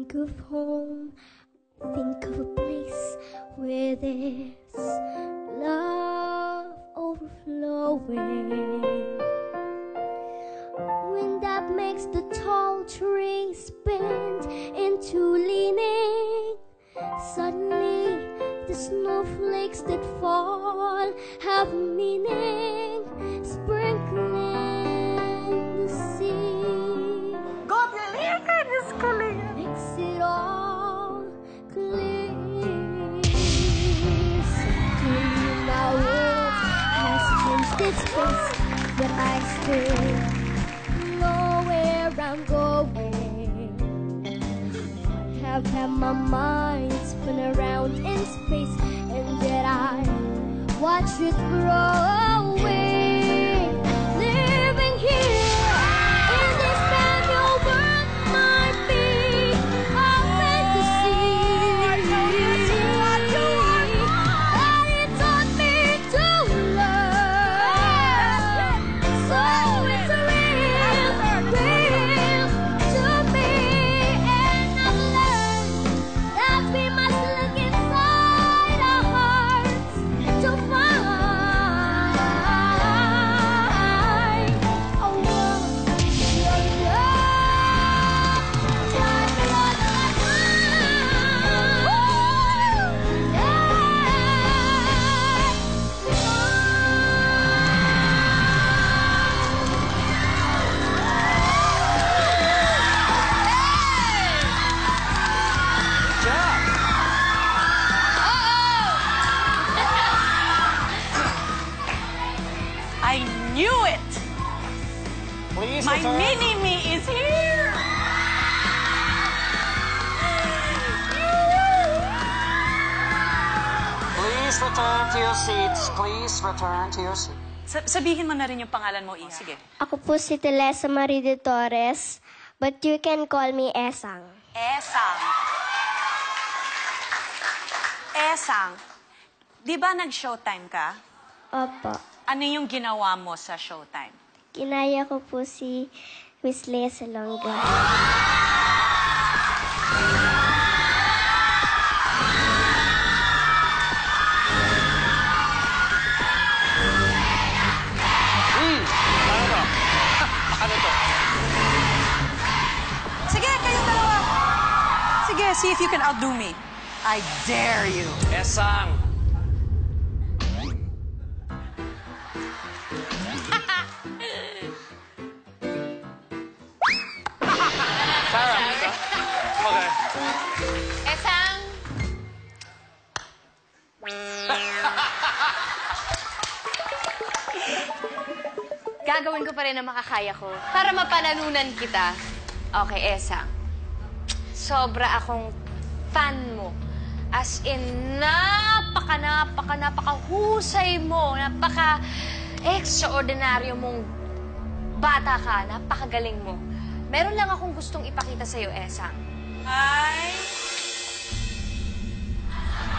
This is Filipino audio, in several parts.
think of home, think of a place where there's love overflowing. Wind that makes the tall trees bend into leaning. Suddenly, the snowflakes that fall have meaning, sprinkling the sea. God, likan is calling. Makes it all clear. Suddenly my world has changed its face, but I still know where I'm going. I have had my mind spin around in space, and yet I watch it grow away. Living here in this brand new world might be a fantasy, but it taught me to love. So it's real, real to me, and I've learned that we must look inside our hearts to find a world of I knew it! Please My return. mini-me is here! Please return to your seats. Please return to your seats. Sabihin mo na rin yung pangalan mo, Iha. Sige. Ako po si Telesa Marie de Torres, but you can call me Esang. Esang. Esang, di ba nag-showtime ka? Opo. Ano yung ginawa mo sa showtime? Kinaya ko po si Miss Lea Salonga. Ano to? Sige, kayong dalawa. Sige, see if you can outdo me. I dare you. Esang. Sarah. Okay. Esang! Gagawin ko pa rin ang makakaya ko para mapanalunan kita. Okay, Esang. Sobra akong fan mo. As in, napakahusay mo. Extraordinaryo mong bata ka. Napakagaling mo. Meron lang akong gustong ipakita sa'yo, Esang. Hi.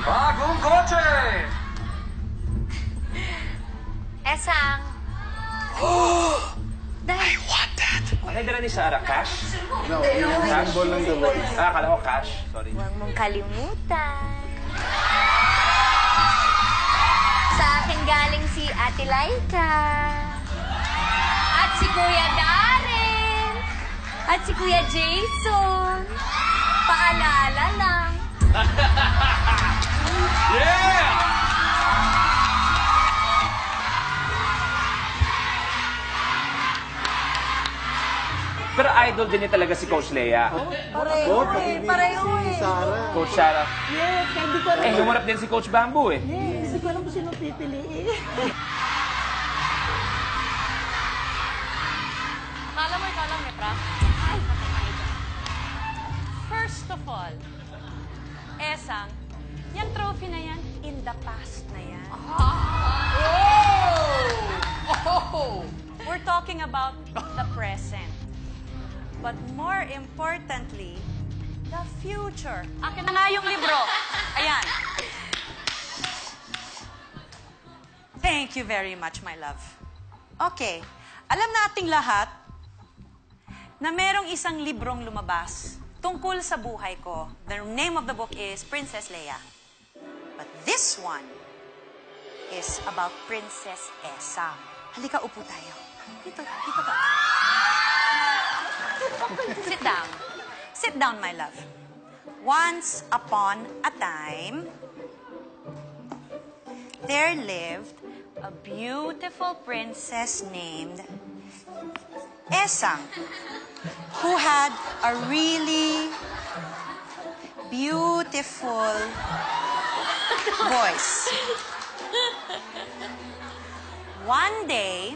Bagong kotse! Esang! I want that! Ano yung dala ni Sarah? Cash? No, yung symbol ng The Voice. Akala ko cash. Sorry. Huwag mong kalimutan. Sa akin galing si Ate Laika. At si Kuya Darren. At si Kuya Jason. Paalala lang. Yeah! Pero idol din niya talaga si Coach Lea. Pareho si Sarah. Coach Sarah. Yes, hindi ko alam. Humarap din si Coach Bamboo eh. Yes, hindi ko alam kung sino pipiliin. Kala mo ikaw lang, Nepra? First of all, Esang, yung trophy na yan, in the past na yan. We're talking about the present. But more importantly, the future. Akin na nga yung libro. Ayan. Thank you very much, my love. Okay. Alam nating lahat na merong isang librong lumabas tungkol sa buhay ko. The name of the book is Princess Leia. But this one is about Princess Esa. Halika, upo tayo. Dito ka. Sit down. Sit down, my love. Once upon a time, there lived a beautiful princess named Esang, who had a really beautiful voice. One day,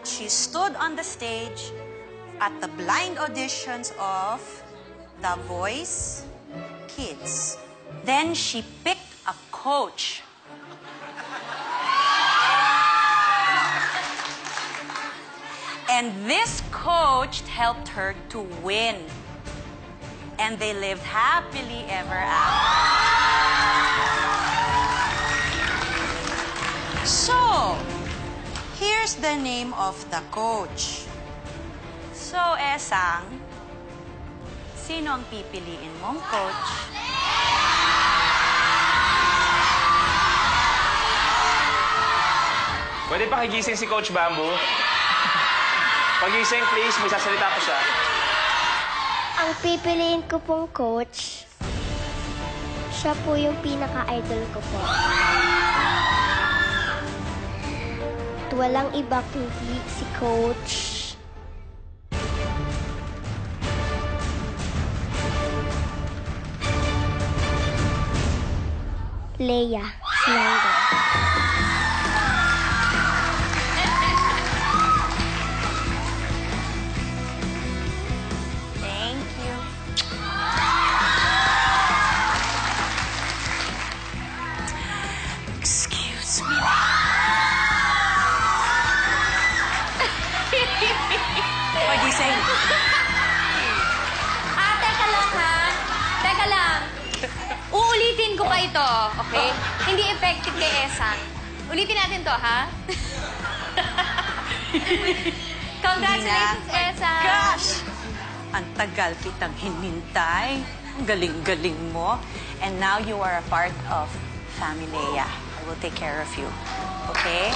she stood on the stage at the blind auditions of The Voice Kids. Then she picked a coach. And this coach helped her to win. And they lived happily ever after. So, here's the name of the coach. So, Esang, sino ang pipiliin mong coach? Pwede pakigising si Coach Bamboo? Pagising, please. May sasalita ko siya. Ang pipiliin ko pong coach, siya po yung pinaka-idol ko po. At walang iba kundi si Coach Leia Slanga. Thank you. Excuse me. Pagising. Teka lang ha. Teka lang. Uulitin ko pa ito, okay? Hindi effective kay Esang. Ulitin natin to, ha? Congratulations, Esang! Gosh! Ang tagal kitang hinintay. Ang galing-galing mo. And now you are a part of Familia. I will take care of you. Okay?